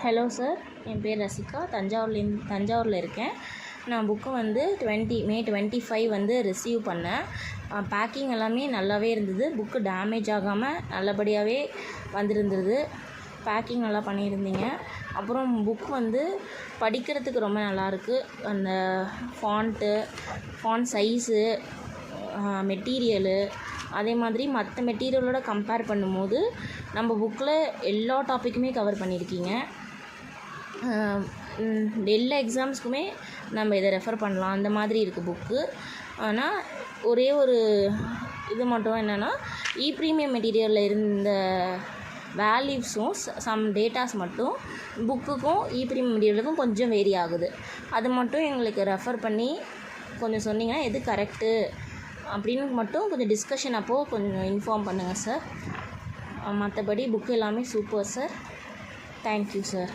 Hello sir, என் பேர் ரசிகா. தஞ்சாவூரில் இருக்கேன். நான் புக்கு வந்து மே 25 வந்து ரிசீவ் பண்ணேன். பேக்கிங் எல்லாமே நல்லாவே இருந்தது. புக்கு டேமேஜ் ஆகாமல் நல்லபடியாகவே வந்திருந்தது. பேக்கிங் நல்லா பண்ணியிருந்தீங்க. அப்புறம் புக் வந்து படிக்கிறதுக்கு ரொம்ப நல்லாயிருக்கு. அந்த ஃபாண்ட் சைஸு, மெட்டீரியலு, அதே மாதிரி மற்ற மெட்டீரியலோட கம்பேர் பண்ணும்போது நம்ம புக்கில் எல்லா டாப்பிக்குமே கவர் பண்ணியிருக்கீங்க. எல்லா எக்ஸாம்ஸ்க்குமே நம்ம இதை ரெஃபர் பண்ணலாம், அந்த மாதிரி இருக்குது புக்கு. ஆனால் ஒரே ஒரு இது மட்டும் என்னென்னா, ப்ரீமியம் மெட்டீரியலில் இருந்த வேல்யூஸும் சம் டேட்டாஸ் மட்டும் புக்குக்கும் ப்ரீமியம் மெட்டீரியலுக்கும் கொஞ்சம் வேரி ஆகுது. அது மட்டும் எங்களுக்கு ரெஃபர் பண்ணி கொஞ்சம் சொன்னீங்கன்னா எது கரெக்டு அப்படின்னு மட்டும் கொஞ்சம் டிஸ்கஷன் அப்போது கொஞ்சம் இன்ஃபார்ம் பண்ணுங்கள் சார். மற்றபடி புக்கு எல்லாமே சூப்பர் சார். Thank you sir.